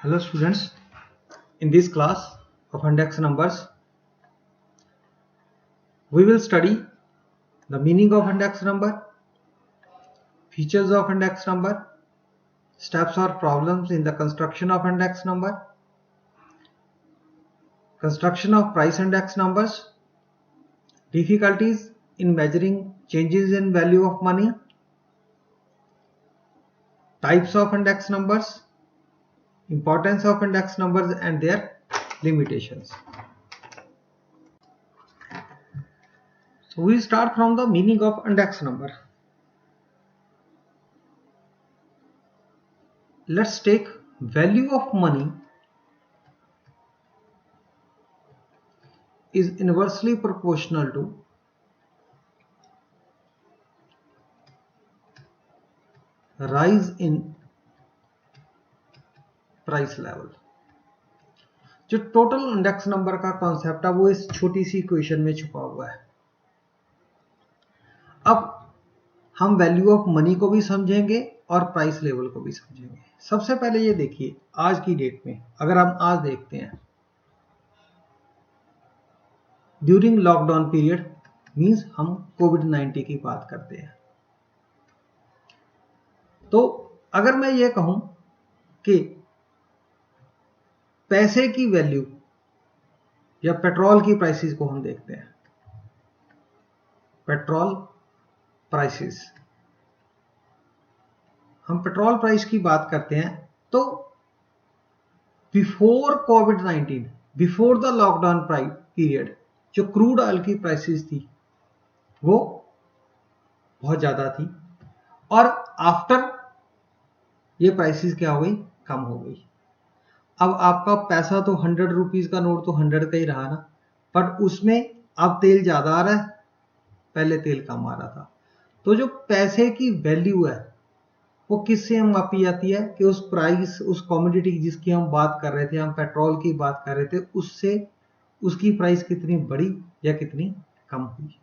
Hello students, in this class of index numbers, we will study the meaning of index number, features of index number, steps or problems in the construction of index number, construction of price index numbers, difficulties in measuring changes in value of money, types of index numbers, importance of index numbers and their limitations. So we start from the meaning of index number. Let's take value of money is inversely proportional to rise in price level. जो total index number का concept है वो इस छोटी सी equation में छुपा हुआ है। अब हम वैल्यू ऑफ मनी को भी समझेंगे और प्राइस लेवल को भी समझेंगे। सबसे पहले ये देखिए, आज की डेट में अगर हम आज देखते हैं, ड्यूरिंग लॉकडाउन पीरियड मींस हम कोविड-19 की बात करते हैं। तो अगर मैं ये कहूं कि पैसे की वैल्यू या पेट्रोल की प्राइसेस को हम देखते हैं, पेट्रोल प्राइसेस, हम पेट्रोल प्राइस की बात करते हैं तो before covid, before the lockdown period, जो क्रूड ऑयल की प्राइसेस थी वो बहुत ज्यादा थी और आफ्टर ये प्राइसेस क्या हो गई, कम हो गई। अब आपका पैसा तो 100 रुपीज का नोट तो 100 का ही रहा ना, बट उसमें अब तेल ज्यादा आ रहा है, पहले तेल कम आ रहा था। तो जो पैसे की वैल्यू है वो किससे हम मापी जाती है कि उस प्राइस, उस कमोडिटी जिसकी हम बात कर रहे थे, हम पेट्रोल की बात कर रहे थे, उससे उसकी प्राइस कितनी बढ़ी या कितनी कम हुई।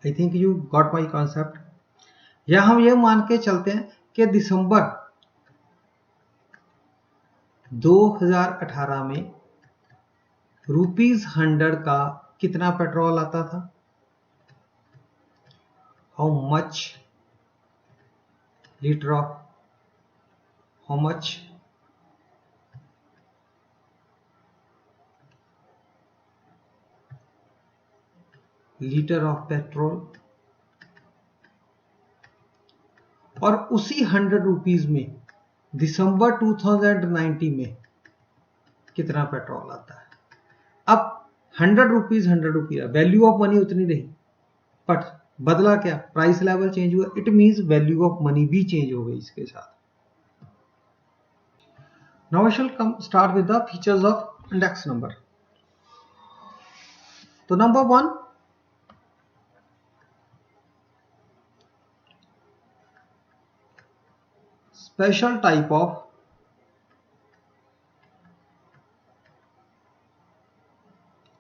I think you got my concept. या हम ये मान के चलते हैं कि दिसंबर 2018 में ₹100 का कितना पेट्रोल आता था, how much litre of, how much litre of petrol, और उसी 100 रुपीज में दिसंबर 2019 में कितना पेट्रोल आता है। अब 100 रुपीज 100 रुपया, वैल्यू ऑफ मनी उतनी रही, बट बदला क्या, प्राइस लेवल चेंज हुआ। It means value of money भी चेंज हो गई इसके साथ। Now I shall come start with the features of index number. तो number 1, special type of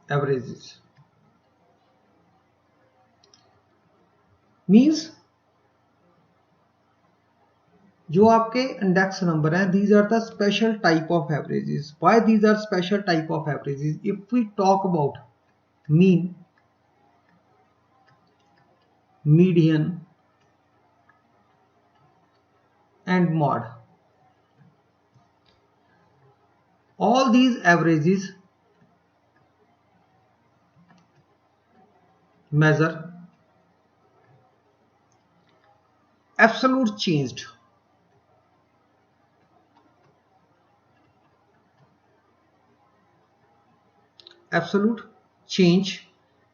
averages means जो आपके इंडेक्स नंबर हैं, these are the special type of averages. Why these are special type of averages? If we talk about mean, median and mode, all these averages measure absolute change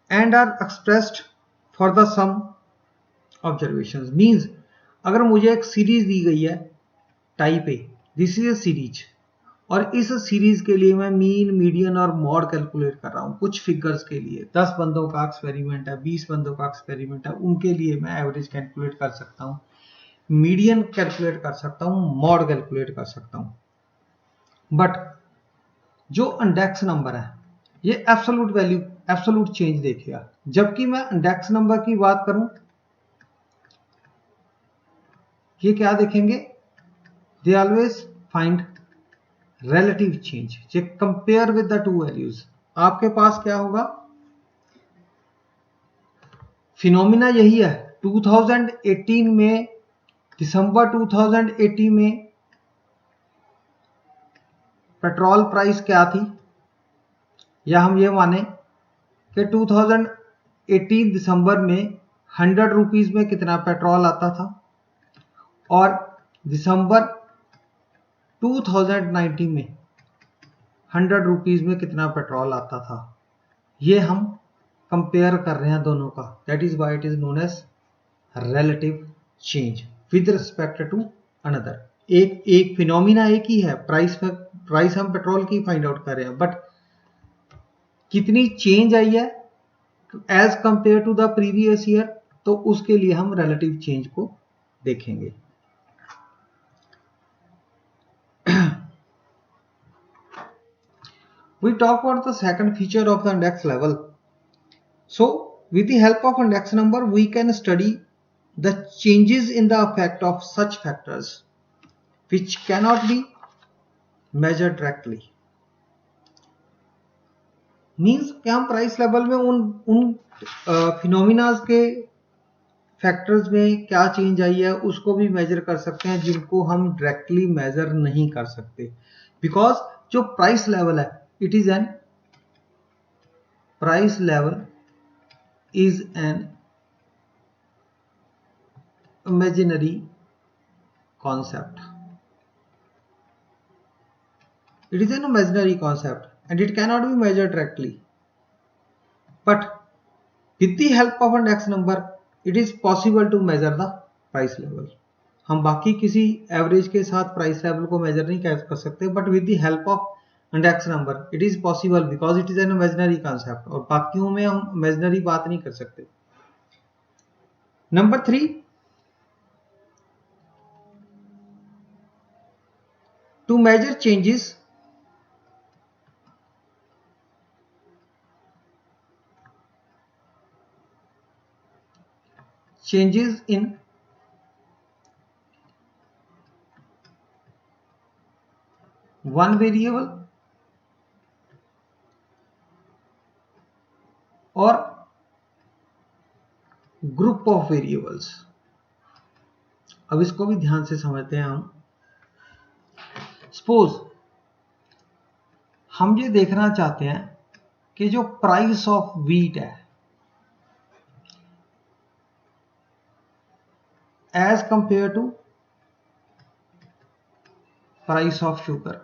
and are expressed for the sum observations. Means अगर मुझे एक series दी गई है type A, this is a series, और इस series के लिए मैं मीन, मीडियन और मॉड कैलकुलेट कर रहा हूं कुछ फिगर्स के लिए। 10 बंदों का एक्सपेरिमेंट है, 20 बंदों का एक्सपेरिमेंट है, उनके लिए मैं एवरेज कैलकुलेट कर सकता हूं, मीडियन कैलकुलेट कर सकता हूं, मॉड कैलकुलेट कर सकता हूं। बट जो इंडेक्स नंबर है ये एब्सोल्यूट वैल्यू, एब्सोल्यूट चेंज देखेगा। जबकि मैं इंडेक्स नंबर की बात करूं, ये क्या देखेंगे, they always find relative change, J compare with the two values, आपके पास क्या होगा, फिनोमिना यही है। 2018 में, दिसंबर 2018 में पेट्रोल प्राइस क्या थी, या हम ये माने कि 2018 दिसंबर में 100 रुपीज में कितना पेट्रोल आता था, और दिसंबर 2019 में 100 रुपीज में कितना पेट्रोल आता था। ये हम कंपेयर कर रहे हैं दोनों का, that is why it is known as relative change with respect to another. एक फिनोमिना एक ही है, प्राइस हम पेट्रोल की फाइंड आउट कर रहे हैं, बट कितनी चेंज आई है as compared to the previous year, तो उसके लिए हम रिलेटिव चेंज को देखेंगे। We talk about the second feature of the index level. So with the help of index number we can study the changes in the effect of such factors which cannot be measured directly. Means कि हम price level में उन phenomenas के factors में क्या change आई है उसको भी मेजर कर सकते हैं, जिनको हम डायरेक्टली मेजर नहीं कर सकते, बिकॉज जो प्राइस लेवल है it is an price level is an imaginary concept. It is an imaginary concept and it cannot be measured directly. But with the help of index number, it is possible to measure the price level. हम बाकी किसी average के साथ price level को major नहीं कर सकते, but with the help of index number it is possible because it is an imaginary concept, और बाकियों में हम इमेजिनरी बात नहीं कर सकते। Number 3, to measure changes in one variable or group of variables। अब इसको भी ध्यान से समझते हैं हम। सपोज हम ये देखना चाहते हैं कि जो प्राइस ऑफ व्हीट है as compared to price of sugar,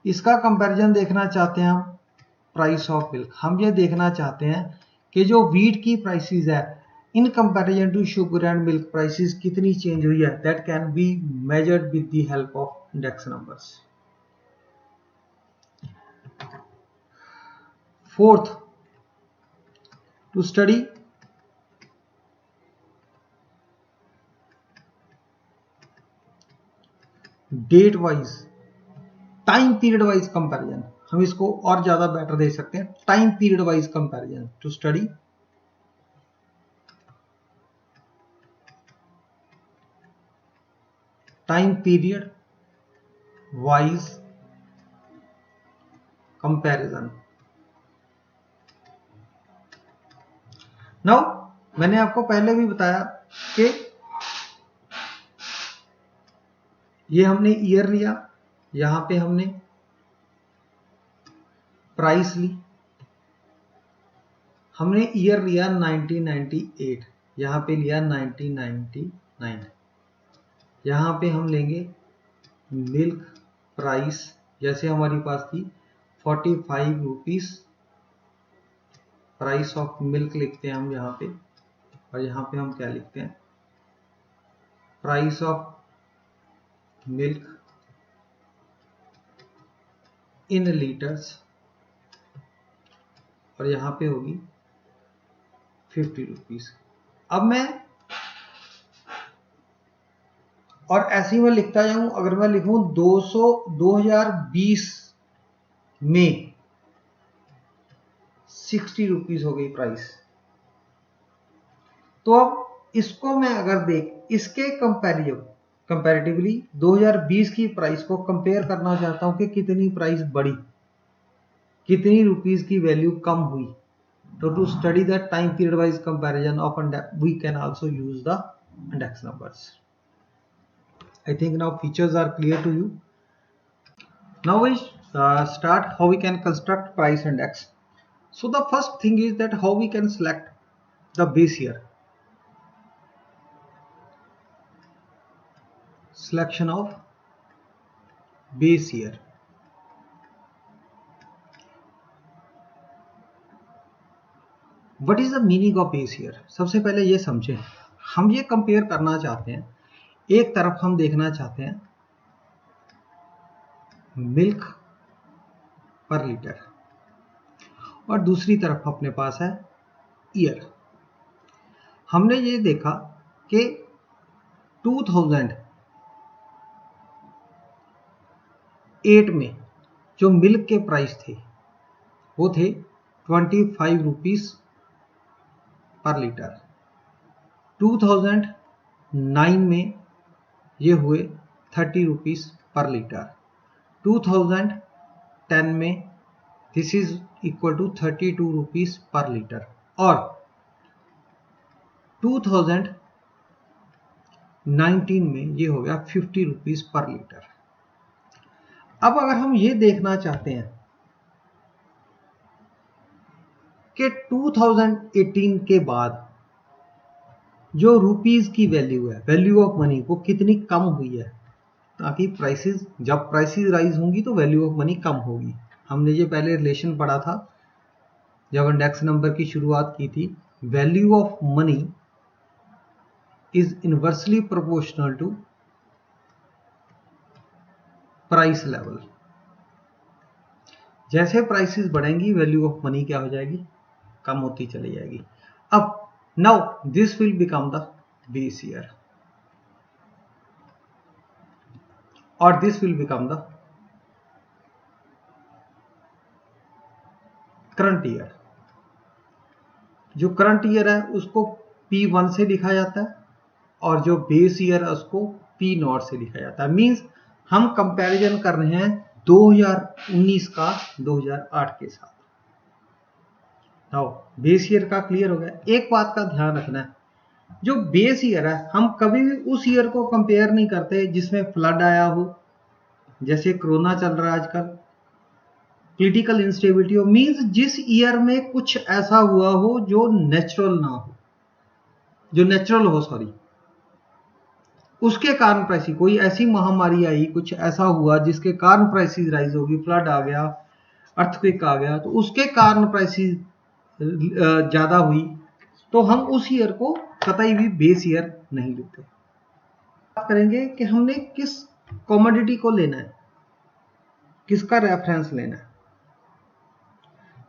इसका कंपैरिजन देखना चाहते हैं हम प्राइस ऑफ मिल्क। हम ये देखना चाहते हैं कि जो व्हीट की प्राइसेस है in comparison to sugar and milk prices कितनी चेंज हुई है, that can be measured with the help of index numbers. Fourth, to study date wise, time period wise comparison, हम इसको और ज्यादा बेटर दे सकते हैं, time period wise comparison, to study time period wise comparison. Now मैंने आपको पहले भी बताया कि ये हमने ईयर लिया, यहां पे हमने प्राइस ली, हमने ईयर लिया 1998, यहां पे लिया 1999, यहां पे हम लेंगे मिल्क प्राइस, जैसे हमारी पास थी 45 रुपीज प्राइस ऑफ मिल्क लिखते हैं हम यहां पे, और यहां पे हम क्या लिखते हैं, price of milk in litres, और यहां पे होगी 50 रुपीज। अब मैं और ऐसे ही मैं लिखता जाऊं, अगर मैं लिखूं 2020 में 60 रुपीज हो गई प्राइस, तो अब इसको मैं अगर देख इसके कंपैरिजन कंपैरेटिवली 2020 की प्राइस को कंपेयर करना चाहता हूं कि कितनी प्राइस बढ़ी, कितनी रुपीस की वैल्यू कम हुई. तो to study the time period wise comparison of index we can also use the index numbers. I think now features are clear to you. Now we start how we can construct price index. So the first thing is that how we can select the base year. Selection of base year. What is the meaning of base year? सबसे पहले ये समझें, हम ये compare करना चाहते हैं, एक तरफ हम देखना चाहते हैं मिल्क पर लीटर और दूसरी तरफ अपने पास है ईयर. हमने ये देखा कि 2008 में जो मिल्क के प्राइस थे वो थे 25 रुपीस पर लीटर. 2009 में ये हुए 30 रुपीस पर लीटर. 2010 में this is equal to 32 rupees per litre और 2019 में ये हो गया 50 रुपीस पर लीटर. अब अगर हम ये देखना चाहते हैं कि 2018 के बाद जो रुपीस की वैल्यू है, वैल्यू ऑफ मनी, वो कितनी कम हुई है, ताकि प्राइसेस, जब प्राइसेस राइज होंगी तो वैल्यू ऑफ मनी कम होगी. हमने ये पहले रिलेशन पढ़ा था जब इंडेक्स नंबर की शुरुआत की थी. Value of money is inversely proportional to price level. जैसे प्राइसेस बढ़ेंगी वैल्यू ऑफ मनी क्या हो जाएगी, कम होती चली जाएगी. अब now this will become the base year और this will become the current year. जो करंट ईयर है उसको P1 से लिखा जाता है और जो बेस ईयर है उसको P0 से लिखा जाता है. मींस हम कंपैरिजन कर रहे हैं 2019 का 2008 के साथ. नाउ बेस ईयर का क्लियर हो गया. एक बात का ध्यान रखना है, जो बेस ईयर है हम कभी भी उस ईयर को कंपेयर नहीं करते जिसमें फ्लड आया हो, जैसे कोरोना चल रहा है आजकल, पॉलिटिकल इंस्टेबिलिटी हो. मींस जिस ईयर में कुछ ऐसा हुआ हो जो नेचुरल ना हो, जो नेचुरल हो सॉरी, उसके कारण प्राइस, कोई ऐसी महामारी आई, कुछ ऐसा हुआ जिसके कारण प्राइसेस राइज होगी, फ्लड आ गया, अर्थक्वेक आ गया, तो उसके कारण प्राइसेस ज्यादा हुई, तो हम उस ईयर को कतई भी बेस ईयर नहीं लेते. बात करेंगे कि हमने किस कमोडिटी को लेना है, किसका रेफरेंस लेना है.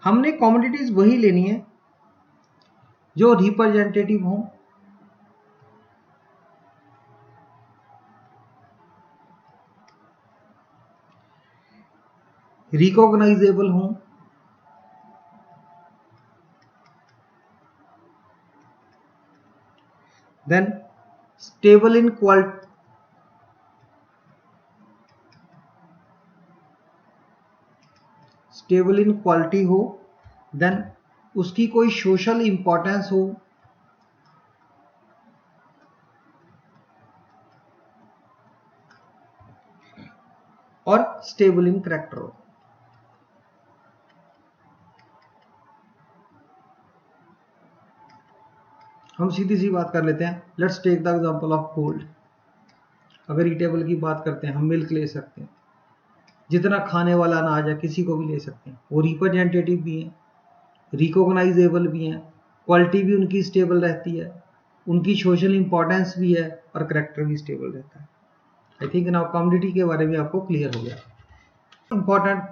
हमने कमोडिटीज वही लेनी है जो रिप्रेजेंटेटिव हो, रिकॉग्नाइजेबल हो, then stable in quality, stable in quality हो, देन उसकी कोई सोशल इंपॉर्टेंस हो, और स्टेबल इन कैरेक्टर हो. हम सीधी सी बात कर लेते हैं. Let's take the example of gold. अगर ईटेबल की बात करते हैं, हम मिल्क ले सकते हैं, जितना खाने वाला अनाज है किसी को भी ले सकते हैं. वो रिप्रेजेंटेटिव भी हैं, रिकॉग्नाइजेबल भी हैं, क्वालिटी भी उनकी स्टेबल रहती है, उनकी सोशल इंपॉर्टेंस भी है और करेक्टर भी स्टेबल रहता है. आई थिंक नाउ कमोडिटी के बारे में आपको क्लियर हो गया. इंपॉर्टेंट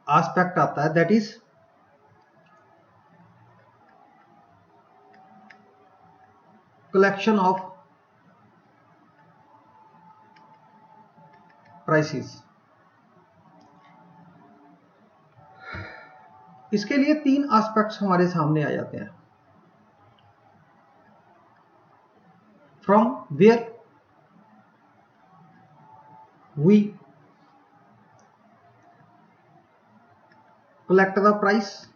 एस्पेक्ट आता है, that is collection of prices. इसके लिए तीन एस्पेक्ट्स हमारे सामने आ जाते हैं. From where we collect the price.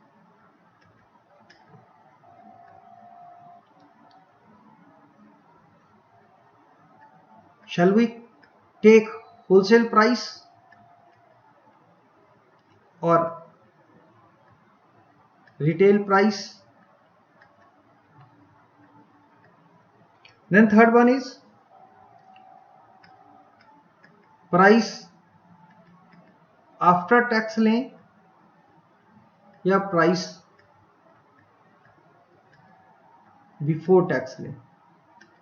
Shall we take wholesale price or retail price? Then third one is price after tax लें या प्राइस बिफोर टैक्स लें।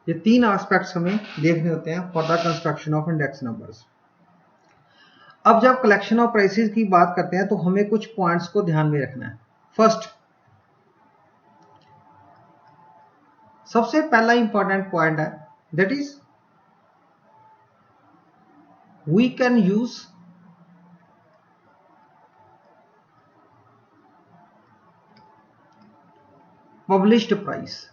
ये तीन एस्पेक्ट्स हमें देखने होते हैं for the construction of index numbers. अब जब कलेक्शन ऑफ प्राइसेस की बात करते हैं तो हमें कुछ पॉइंट्स को ध्यान में रखना है। फर्स्ट, सबसे पहला इंपॉर्टेंट पॉइंट है that is we can use published price.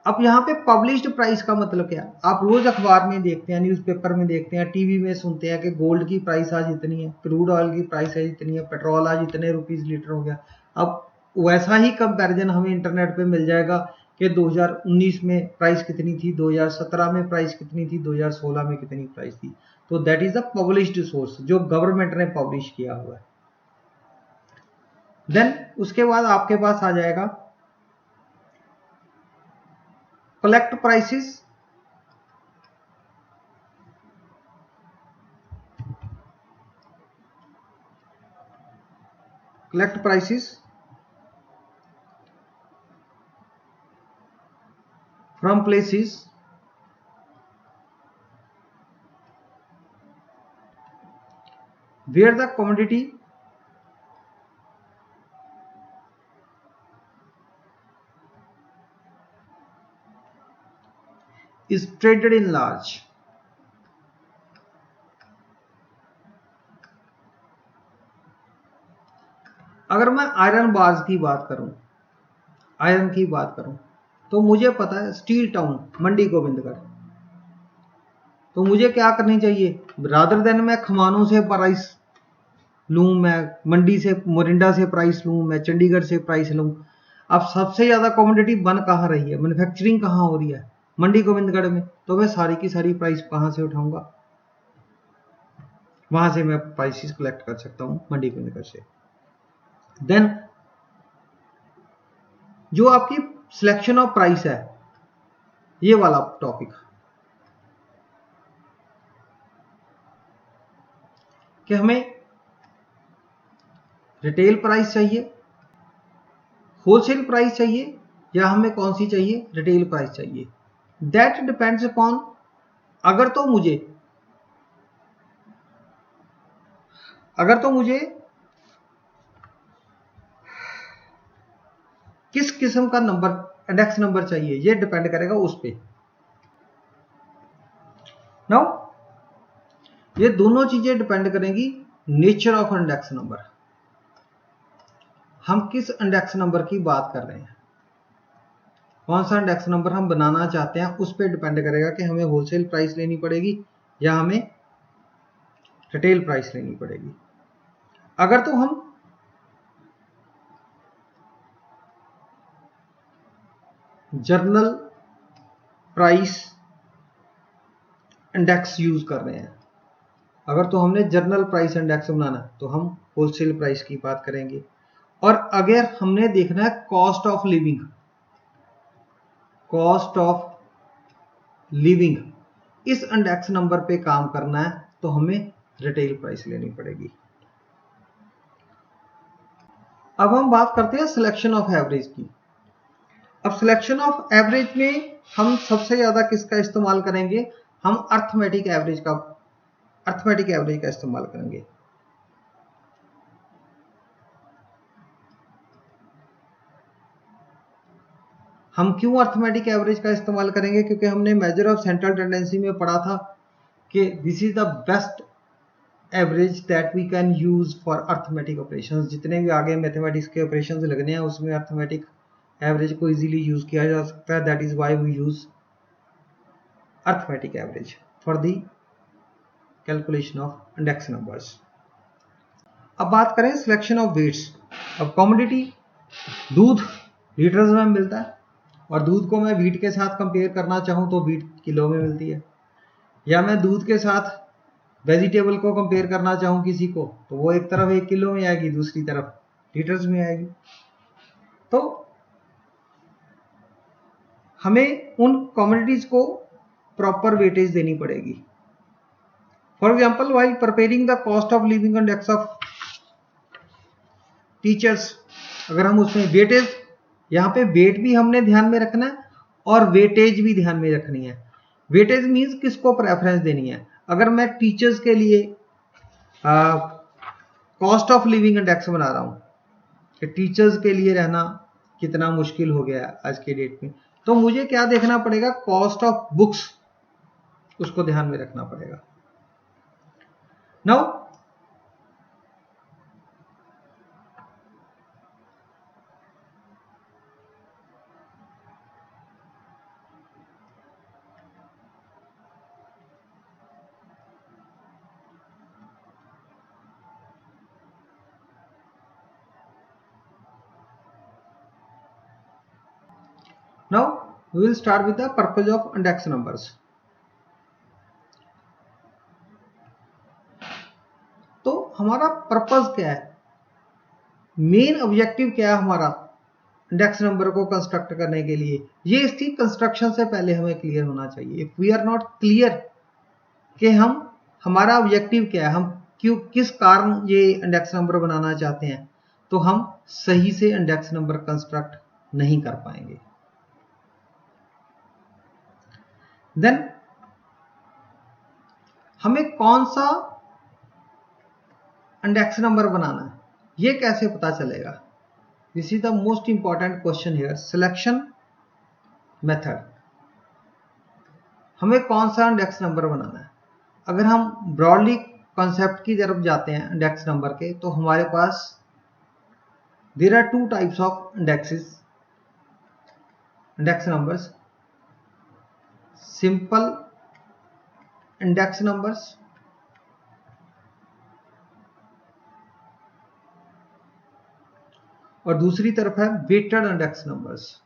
अब यहां पे पब्लिश्ड प्राइस का मतलब क्या है? आप रोज अखबार में देखते हैं, न्यूज़पेपर में देखते हैं, टीवी में सुनते हैं कि गोल्ड की प्राइस आज इतनी है, क्रूड ऑयल की प्राइस आज इतनी है, पेट्रोल आज इतने रुपीस लीटर हो गया। अब वैसा ही कंपैरिजन हमें इंटरनेट पे मिल जाएगा कि 2019 में प्राइस कितनी थी, 2017 में प्राइस कितनी थी, 2016 में कितनी प्राइस थी। तो that is a published source जो गवर्नमेंट ने पब्लिश किया हुआ है। देन उसके बाद आपके पास आ जाएगा collect prices. Collect prices from places where the commodity is traded in large। अगर मैं आयरन बार्स की बात करूं, आयरन की बात करूं तो मुझे पता है स्टील टाउन मंडी गोविंदगढ़, तो मुझे क्या करनी चाहिए? रादर देन मैं खमानों से प्राइस लूं, मैं मंडी से मोरिंडा से प्राइस लूं, मैं चंडीगढ़ से प्राइस लूं। अब सबसे ज्यादा कमोडिटी बन कहाँ रही है, मैन्युफैक्चरिंग कहाँ हो रही है? मंडी गोविंदगढ़ में। तो मैं सारी की सारी प्राइस कहां से उठाऊंगा? वहां से मैं प्राइसेस कलेक्ट कर सकता हूं मंडी गोविंदगढ़ से। देन जो आपकी सिलेक्शन ऑफ प्राइस है, ये वाला टॉपिक कि हमें रिटेल प्राइस चाहिए, होलसेल प्राइस चाहिए, या हमें कौन सी चाहिए? रिटेल प्राइस चाहिए। दैट डिपेंड्स अपॉन, अगर तो मुझे किस किस्म का नंबर, इंडेक्स नंबर चाहिए, ये डिपेंड करेगा उस पे। नाउ ये दोनों चीजें डिपेंड करेंगी नेचर ऑफ इंडेक्स नंबर। हम किस इंडेक्स नंबर की बात कर रहे हैं, कौन सा इंडेक्स नंबर हम बनाना चाहते हैं, उस पर डिपेंड करेगा कि हमें होलसेल प्राइस लेनी पड़ेगी या हमें रिटेल प्राइस लेनी पड़ेगी। अगर तो हम जर्नल प्राइस इंडेक्स यूज कर रहे हैं, अगर तो हमने जर्नल प्राइस इंडेक्स बनाना तो हम होलसेल प्राइस की बात करेंगे। और अगर हमने देखना है कॉस्ट ऑफ लिविंग, इस इंडेक्स नंबर पे काम करना है तो हमें रिटेल प्राइस लेनी पड़ेगी। अब हम बात करते हैं सिलेक्शन ऑफ एवरेज की। अब सिलेक्शन ऑफ एवरेज में हम सबसे ज्यादा किसका इस्तेमाल करेंगे? हम अर्थमेटिक एवरेज का इस्तेमाल करेंगे। हम क्यों अर्थमेटिक एवरेज का इस्तेमाल करेंगे? क्योंकि हमने मेजर ऑफ सेंट्रल टेंडेंसी में पढ़ा था कि this is the best average that we can use for arithmetic operations. जितने भी आगे मैथमेटिक्स के ऑपरेशंस लगने हैं उसमें अर्थमेटिक एवरेज को इजीली यूज किया जा सकता है। That is why we use arithmetic average for the calculation of index numbers. अब बात करें सिलेक्शन ऑफ वेट्स। अब कमोडिटी दूध लीटर्स में मिलता है, और दूध को मैं वीट के साथ कंपेयर करना चाहूँ तो वीट किलो में मिलती है, या मैं दूध के साथ वेजिटेबल को कंपेयर करना चाहूँ किसी को, तो वो एक तरफ 1 किलो में आएगी, दूसरी तरफ लीटर्स में आएगी। तो हमें उन कमोडिटीज को प्रॉपर वेटेज देनी पड़ेगी। For example, while preparing the cost of living index of teachers, अगर हम उसमें वेटेज, यहाँ पे वेट भी हमने ध्यान में रखना है और वेटेज भी ध्यान में रखनी है। वेटेज मीन्स किसको प्रेफरेंस देनी है। अगर मैं टीचर्स के लिए कॉस्ट ऑफ लिविंग इंडेक्स बना रहा हूँ कि टीचर्स के लिए रहना कितना मुश्किल हो गया आज के डेट में, तो मुझे क्या देखना पड़ेगा, कॉस्ट ऑफ बुक्स, उसको ध्यान में रखना पड़ेगा। Now we will start with the purpose of index numbers. तो हमारा पर्पस क्या है, मेन ऑब्जेक्टिव क्या है हमारा इंडेक्स नंबर को कंस्ट्रक्ट करने के लिए, ये इसकी कंस्ट्रक्शन से पहले हमें क्लियर होना चाहिए। If we are not clear कि हमारा ऑब्जेक्टिव क्या है, हम किस कारण ये इंडेक्स नंबर बनाना चाहते हैं, तो हम सही से इंडेक्स नंबर कंस्ट्रक्ट नहीं कर पाएंगे। देन हमें कौन सा इंडेक्स नंबर बनाना है, ये कैसे पता चलेगा? This is the most important question here, selection method. हमें कौन सा इंडेक्स नंबर बनाना है? अगर हम ब्रॉडली कॉन्सेप्ट की तरफ जाते हैं इंडेक्स नंबर के, तो हमारे पास there are 2 types of index numbers, simple index numbers और दूसरी तरफ है वेटेड इंडेक्स नंबर्स।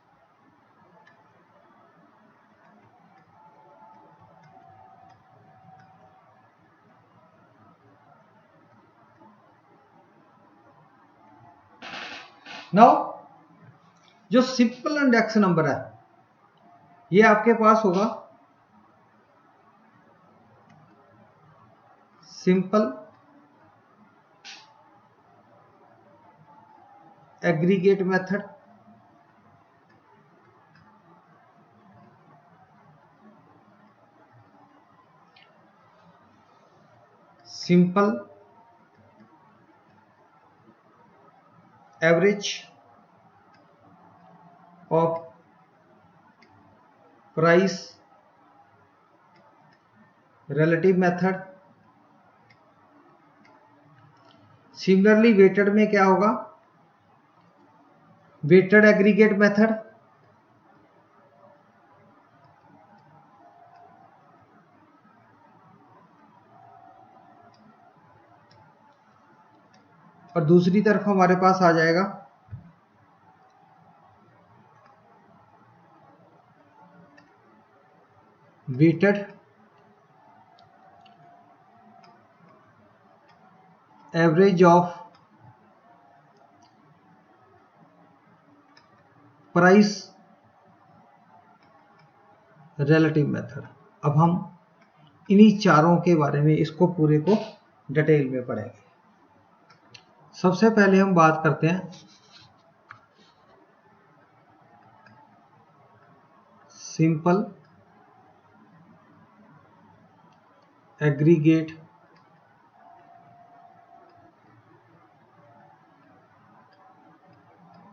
नाउ जो सिंपल इंडेक्स नंबर है, ये आपके पास होगा simple aggregate method, simple average of price relative method. Similarly weighted में क्या होगा, वेटेड एग्रीगेट मेथड, और दूसरी तरफ हमारे पास आ जाएगा weighted average of price relative method. अब हम इन्हीं चारों के बारे में, इसको पूरे को डिटेल में पढ़ेंगे। सबसे पहले हम बात करते हैं सिंपल एग्रीगेट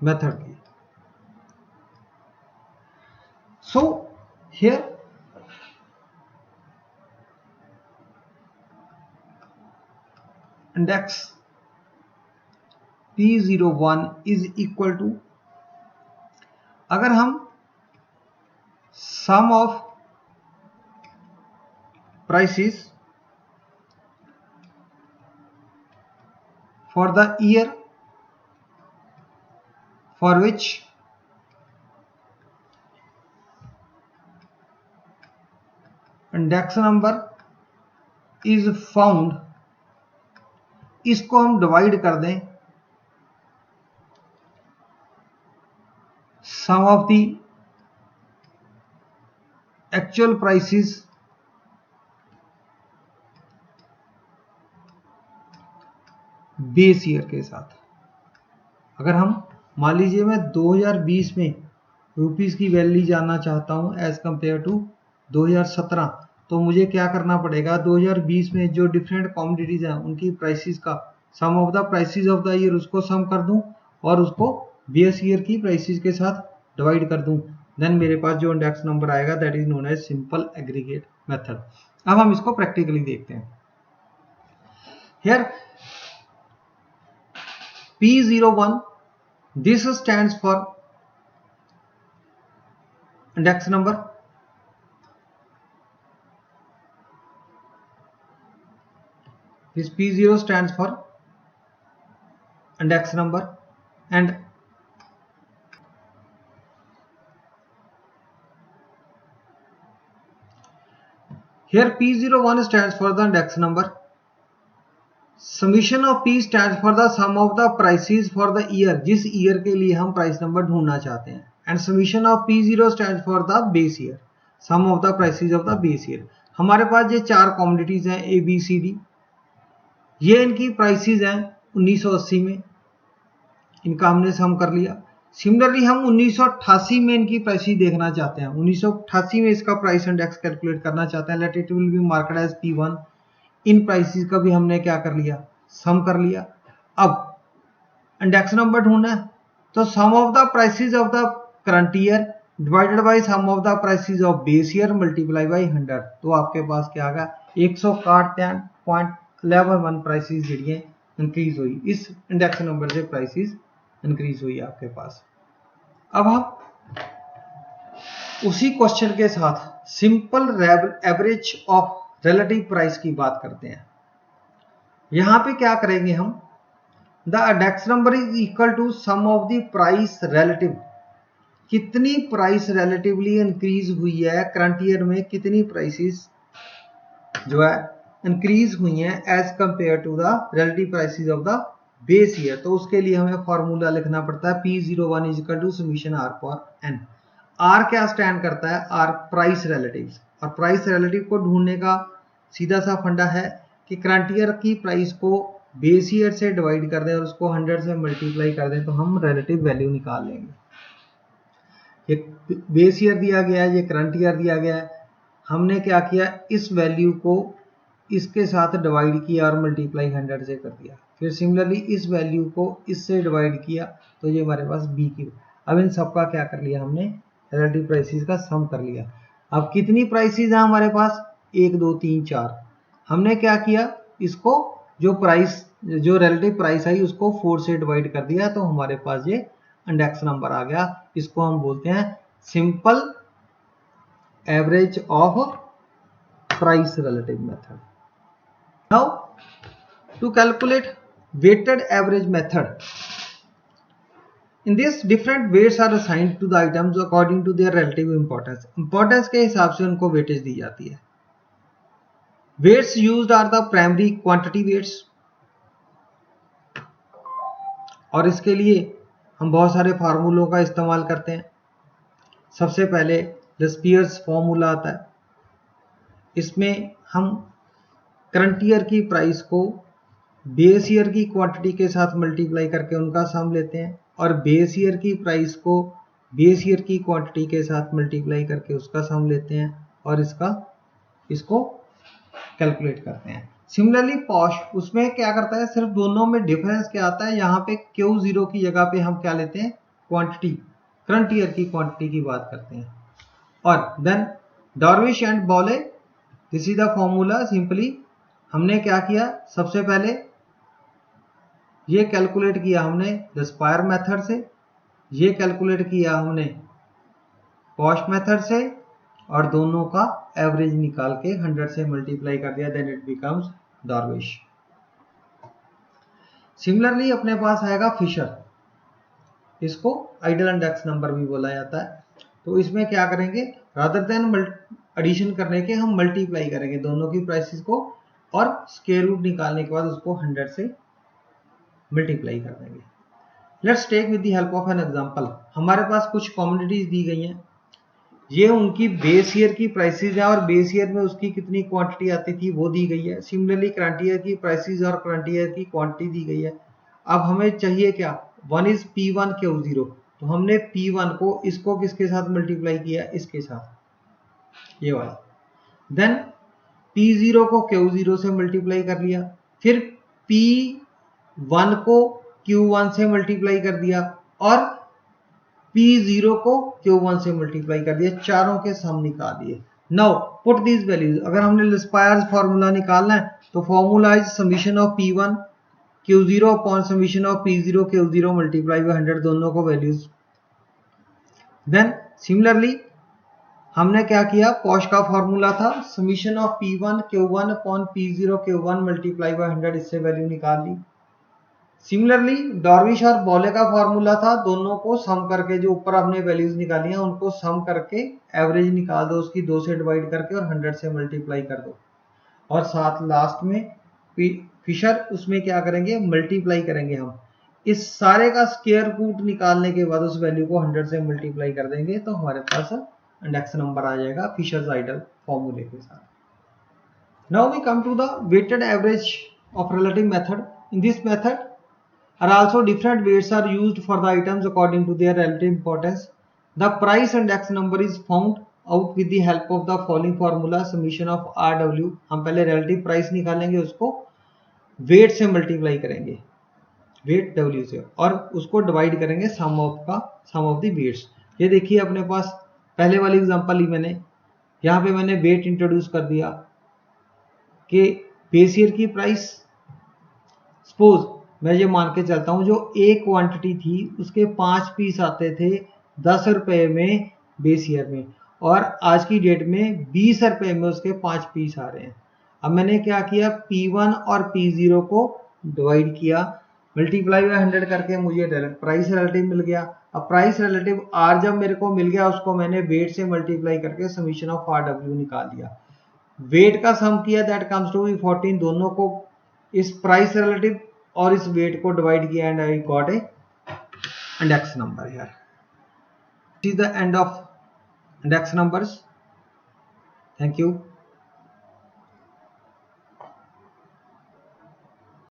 मेथड की। So here index P01 is equal to, अगर हम sum of prices for the year for which index number is found, इसको हम डिवाइड कर दें sum of the actual prices base year के साथ। अगर हम मान लीजिए मैं 2020 में रुपीस की वैल्यू जानना चाहता हूं एज कंपेयर टू 2017, तो मुझे क्या करना पड़ेगा, 2020 में जो डिफरेंट कमोडिटीज हैं उनकी प्राइसेस का sum of the prices of the year उसको सम कर दूं और उसको बेस ईयर की प्राइसेस के साथ डिवाइड कर दूं, देन मेरे पास जो इंडेक्स नंबर आएगा that is known as simple aggregate method. अब हम इसको प्रैक्टिकली देखते हैं। Here P01, this stands for index number, this P0 stands for index number, and here P01 stands for the index number, summation of P stand for the sum of the prices for the year, जिस year के लिए हम price number ढूंढना चाहते हैं, and summation of P0 stand for the base year, sum of the prices of the base year. हमारे पास ये चार कमोडिटीज हैं A B C D, ये इनकी प्राइसेस हैं 1980 में, इनका हमने सम कर लिया। सिमिलरली हम 1988 में इनकी प्राइसेस देखना चाहते हैं, 1988 में इसका प्राइस इंडेक्स कैलकुलेट करना चाहते हैं, let it will be marked as P1। इन प्राइसेस का भी हमने क्या कर लिया, सम कर लिया। अब इंडेक्स नंबर ढूंढना है तो sum of the prices of the current year divided by sum of the prices of base year multiply by 100, तो आपके पास क्या आ गया 161.11 प्राइसेस जी इंक्रीज हुई, इस इंडेक्स नंबर से प्राइसेस इंक्रीज हुई आपके पास। अब हम उसी क्वेश्चन के साथ simple average of relative price की बात करते हैं। यहां पे क्या करेंगे हम, the index number is equal to sum of the price relative, कितनी प्राइस रिलेटिवली इंक्रीज हुई है करंट ईयर में, कितनी प्राइसेस जो है इंक्रीज हुई हैं as compared to the relative prices of the base year. तो उसके लिए हमें फॉर्मूला लिखना पड़ता है P01 is equal to summation R for N। R क्या स्टैंड करता है, R प्राइस रिलेटिव्स, और प्राइस रिलेटिव को ढूंढने का सीधा सा फंडा है कि करंट ईयर की प्राइस को बेस ईयर से डिवाइड कर दें और उसको 100 से मल्टीप्लाई कर दें तो हम रिलेटिव वैल्यू निकाल लेंगे। ये बेस ईयर दिया गया है, ये करंट ईयर दिया गया है, हमने क्या किया, इस वैल्यू को इसके साथ डिवाइड किया और मल्टीप्लाई 100 से कर दिया, फिर सिमिलरली इस वैल्यू को इससे डिवाइड किया तो ये हमारे पास बी की। अब इन सबका क्या कर लिया हमने, रिलेटिव प्राइसेस का सम कर लिया। अब कितनी प्राइसेस हैं हमारे पास, 1 2 3 4, हमने क्या किया, इसको जो रिलेटिव प्राइस आई उसको 4 से डिवाइड कर दिया तो हमारे पास ये इंडेक्स नंबर आ गया। इसको हम बोलते हैं simple average of price relative method. Now to calculate weighted average method, in this different weights are assigned to the items according to their relative importance, importance के हिसाब से उनको वेटेज दी जाती है। weights used are the primary quantity weights, और इसके लिए हम बहुत सारे फार्मूलों का इस्तेमाल करते हैं। सबसे पहले लस्पियर्स फॉर्मूला आता है, इसमें हम करंट ईयर की प्राइस को बेस ईयर की क्वांटिटी के साथ मल्टीप्लाई करके उनका सम लेते हैं और बेस ईयर की प्राइस को बेस ईयर की क्वांटिटी के साथ मल्टीप्लाई करके उसका सम लेते हैं और इसको कैलकुलेट करते हैं। सिमिलरली पॉश उसमें क्या करता है, सिर्फ दोनों में डिफरेंस क्या आता है, यहाँ पे Q0 की जगह पे हम क्या लेते हैं, क्वांटिटी, करंट ईयर की क्वांटिटी की बात करते हैं। और then Drobisch and Bowley, this is the formula. Simply हमने क्या किया, सबसे पहले ये कैलकुलेट किया हमने लस्पायर मेथड से, ये कैलकुलेट किया हमने पॉश मेथड से, और दोनों का एवरेज निकाल के 100 से मल्टीप्लाई कर दिया, देन इट बिकम्स डॉर्विश। सिमिलरली अपने पास आएगा फिशर, इसको आइडल इंडेक्स नंबर भी बोला जाता है। तो इसमें क्या करेंगे, रादर देन एडिशन करने के हम मल्टीप्लाई करेंगे दोनों की प्राइसेस को, और स्क्वायर रूट निकालने के बाद उसको 100 से मल्टीप्लाई कर देंगे। Let's take with the help of an example. हमारे पास कुछ कमोडिटीज दी गई हैं, ये उनकी बेस ईयर की प्राइसेस है और बेस ईयर में उसकी कितनी क्वांटिटी आती थी वो दी गई है। सिमिलरली करंट ईयर की प्राइसेस और करंट ईयर की क्वांटिटी दी गई है। अब हमें चाहिए क्या, वन इज P1 Q0, तो हमने P1 को इसको किसके साथ मल्टीप्लाई किया, इसके साथ, ये वाला। देन P0 को Q0 से मल्टीप्लाई कर लिया, फिर P1 को Q1 से मल्टीप्लाई कर दिया और P0 को Q1 से मल्टीप्लाई कर दिया, चारों के सम निकाल दिए। Now put these values. अगर हमने लिस्पायर्स फॉर्मूला निकालना है तो formula is summation of P1 Q0 upon summation of P0 Q0 multiply by 100, दोनों को वैल्यूज। देन सिमिलरली हमने क्या किया, कॉश का फॉर्मूला था summation of P1 Q1 upon P0 Q1 multiply by 100, इससे वैल्यू निकाल ली। सिमिलरली डॉर्विश और बॉले का फॉर्मूला था, दोनों को सम करके, जो ऊपर आपने वैल्यूज निकाली हैं उनको सम करके एवरेज निकाल दो, उसकी 2 से डिवाइड करके और 100 से मल्टीप्लाई कर दो। और साथ लास्ट में फिशर, उसमें क्या करेंगे, मल्टीप्लाई करेंगे हम। इस सारे का स्क्वायर रूट निकालने के बाद उस वैल्यू को 100 से मल्टीप्लाई कर देंगे तो हमारे पास इंडेक्स नंबर आ जाएगा फिशर्स आइडल फॉर्मूले के साथ। Now we come to the weighted average of relative method. In this method are also different weights are used for the items according to their relative importance. The price index number is found out with the help of the following formula summation of RW। हम पहले relative price निकालेंगे, उसको weight से multiply करेंगे, weight W से, और उसको divide करेंगे सम ऑफ द वेट्स। ये देखिए अपने पास पहले वाली एग्जांपल ही मैंने यहाँ पे मैंने वेट इंट्रोड्यूस कर दिया कि बेस ईयर की प्राइस, सपोज मैं ये मान के चलता हूँ जो एक क्वांटिटी थी उसके 5 पीस आते थे 10 रुपए में बेस ईयर में, और आज की डेट में 20 रुपए में उसके 5 पीस आ रहे हैं। अब मैंने क्या किया, P1 और P0 को डिवाइड किया, मल्टीप्लाई बाय 100 करके मुझे प्राइस रिलेटिव मिल गया। अब प्राइस रिलेटिव R जब मेरे को मिल गया, उसको मैंने वेट से मल्टीप्लाई करके समीशन ऑफ RW निकाल दिया। वेट का सम किया, दैट कम्स टू 14, दोनों को इस प्राइस रिलेटिव और इस वेट को डिवाइड किया and I got a index number here. This is the end of index numbers. Thank you.